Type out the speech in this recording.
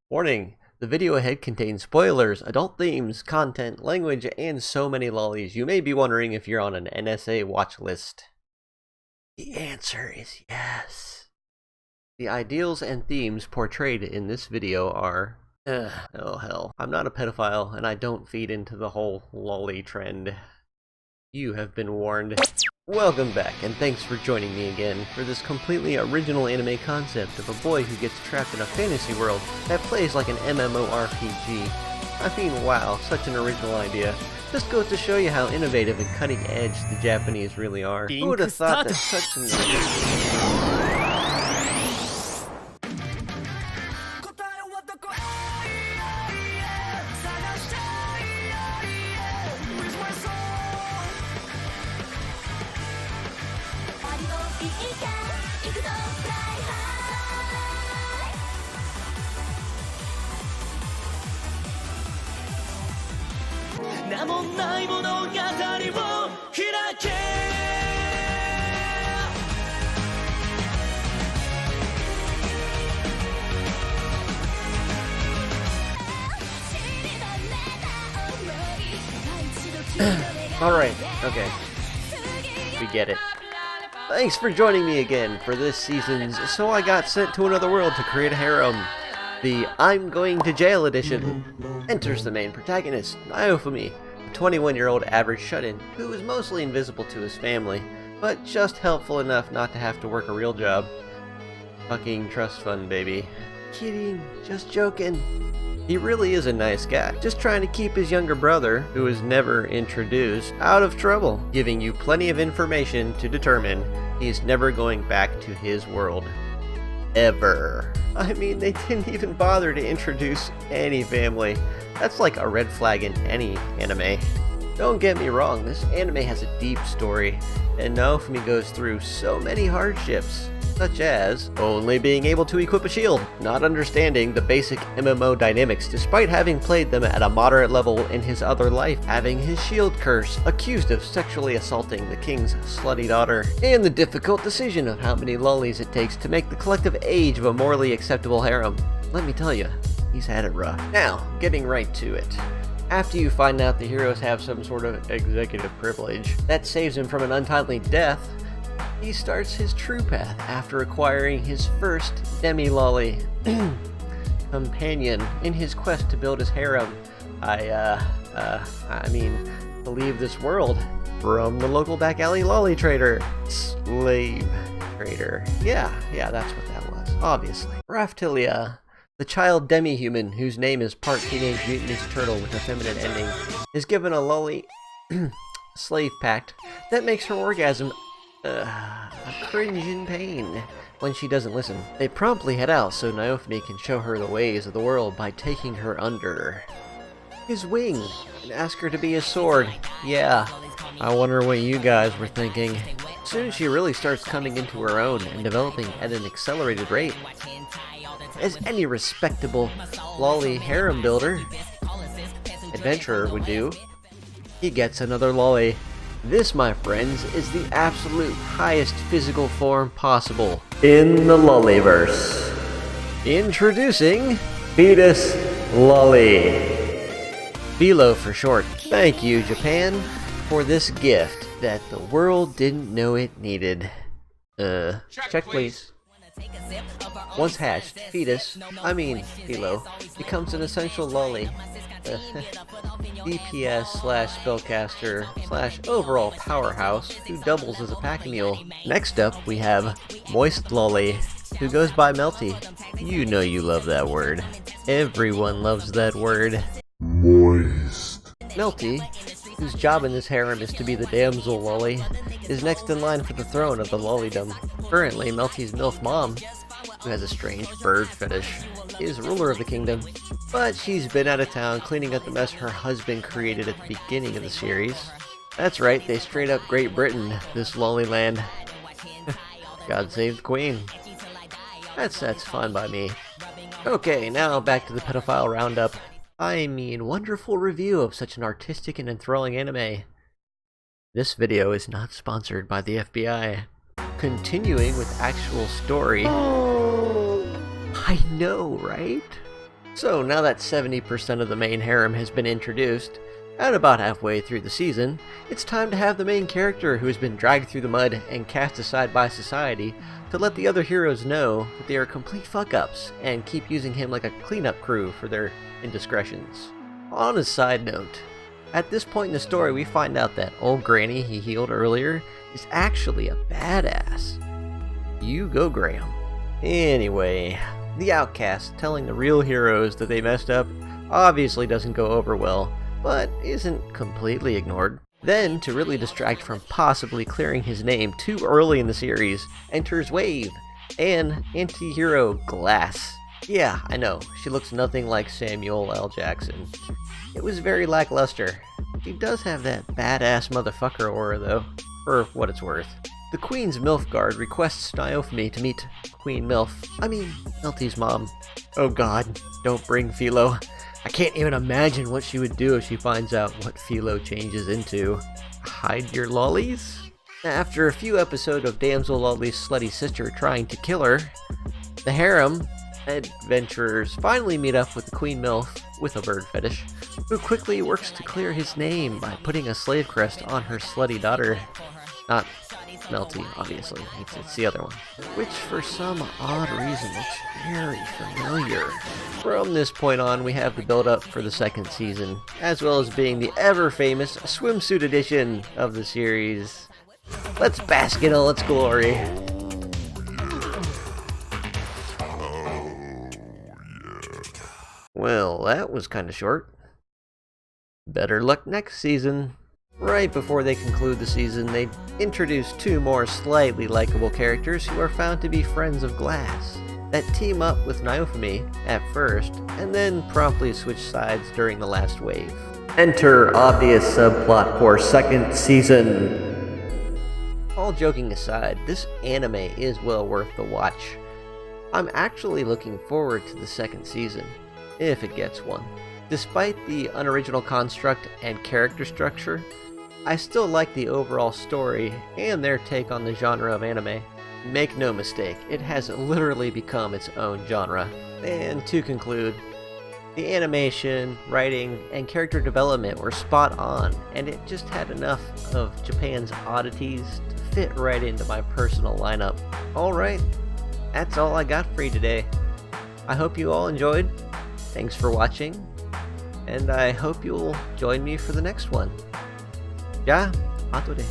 Warning, the video ahead contains spoilers, adult themes, content, language, and so many lollies. You may be wondering if you're on an NSA watch list. The answer is yes. The ideals and themes portrayed in this video are... oh hell. I'm not a pedophile, and I don't feed into the whole lolly trend. You have been warned. Welcome back, and thanks for joining me again for this completely original anime concept of a boy who gets trapped in a fantasy world that plays like an MMORPG. I mean, wow, such an original idea. Just goes to show you how innovative and cutting edge the Japanese really are. Who would have thought that such an... Alright, okay. We get it. Thanks for joining me again for this season's So I Got Sent to Another World to Create a Harem. The I'm Going to Jail edition enters the main protagonist, Naofumi, a 21-year-old average shut-in who is mostly invisible to his family, but just helpful enough not to have to work a real job. Fucking trust fund, baby. Kidding, just joking. He really is a nice guy, just trying to keep his younger brother, who is never introduced, out of trouble, giving you plenty of information to determine he's never going back to his world. Ever. I mean, they didn't even bother to introduce any family. That's like a red flag in any anime. Don't get me wrong, this anime has a deep story, and Naofumi goes through so many hardships, such as only being able to equip a shield, not understanding the basic MMO dynamics despite having played them at a moderate level in his other life, having his shield curse, accused of sexually assaulting the king's slutty daughter, and the difficult decision of how many lollies it takes to make the collective age of a morally acceptable harem. Let me tell you, he's had it rough. Now, getting right to it. After you find out the heroes have some sort of executive privilege that saves him from an untimely death, he starts his true path after acquiring his first demi-lolly companion in his quest to build his harem. I mean, to leave this world from the local back alley lolly trader. Slave trader. Yeah, that's what that was, obviously. Raftilia, the child demi-human whose name is part Teenage Mutant Ninja Turtle with a feminine ending, is given a lolly slave pact that makes her orgasm a cringe in pain when she doesn't listen. They promptly head out so Naofumi can show her the ways of the world by taking her under his wing and ask her to be his sword. Yeah, I wonder what you guys were thinking. Soon she really starts coming into her own and developing at an accelerated rate. As any respectable lolly harem builder adventurer would do, he gets another lolly. This, my friends, is the absolute highest physical form possible in the Lolliverse. Introducing Fetus Lolly. Philo for short. Thank you, Japan, for this gift that the world didn't know it needed. Check please. Once hatched, Fetus, Philo, becomes an essential lolly. DPS / spellcaster / overall powerhouse who doubles as a pack mule. Next up we have Moist Lolly, who goes by Melty. You know you love that word. Everyone loves that word. Moist. Melty, whose job in this harem is to be the damsel lolly, is next in line for the throne of the lollydom. Currently, Melty's MILF mom, who has a strange bird fetish, is ruler of the kingdom, but she's been out of town cleaning up the mess her husband created at the beginning of the series. That's right, they straight up Great Britain, this lolly land. God save the queen. That's fine by me. Okay, now back to the pedophile roundup. Wonderful review of such an artistic and enthralling anime. This video is not sponsored by the FBI. Continuing with actual story. I know, right? So now that 70% of the main harem has been introduced, at about halfway through the season, it's time to have the main character who has been dragged through the mud and cast aside by society to let the other heroes know that they are complete fuck-ups and keep using him like a cleanup crew for their indiscretions. On a side note, at this point in the story we find out that old granny he healed earlier is actually a badass. You go, Graham. Anyway, the outcast telling the real heroes that they messed up obviously doesn't go over well, but isn't completely ignored. Then, to really distract from possibly clearing his name too early in the series, enters Wave, and anti-hero Glass. Yeah, I know, she looks nothing like Samuel L. Jackson. It was very lackluster. She does have that badass motherfucker aura though, for what it's worth. The Queen's MILF Guard requests Naofumi to meet Queen Melty's mom. Oh god, don't bring Philo. I can't even imagine what she would do if she finds out what Philo changes into. Hide your lollies? After a few episodes of Damsel Lolly's slutty sister trying to kill her, the harem adventurers finally meet up with the Queen MILF with a bird fetish, who quickly works to clear his name by putting a slave crest on her slutty daughter. Not Melty, obviously. It's the other one. Which, for some odd reason, looks very familiar. From this point on, we have the build-up for the second season, as well as being the ever-famous swimsuit edition of the series. Let's bask in all its glory. Well, that was kinda short. Better luck next season. Right before they conclude the season, they introduce two more slightly likable characters who are found to be friends of Glass, that team up with Naofumi at first, and then promptly switch sides during the last wave. Enter obvious subplot for second season. All joking aside, this anime is well worth the watch. I'm actually looking forward to the second season, if it gets one. Despite the unoriginal construct and character structure, I still like the overall story and their take on the genre of anime. Make no mistake, it has literally become its own genre. And to conclude, the animation, writing, and character development were spot on, and it just had enough of Japan's oddities to fit right into my personal lineup. Alright, that's all I got for you today. I hope you all enjoyed. Thanks for watching, and I hope you'll join me for the next one. じゃあ、後で。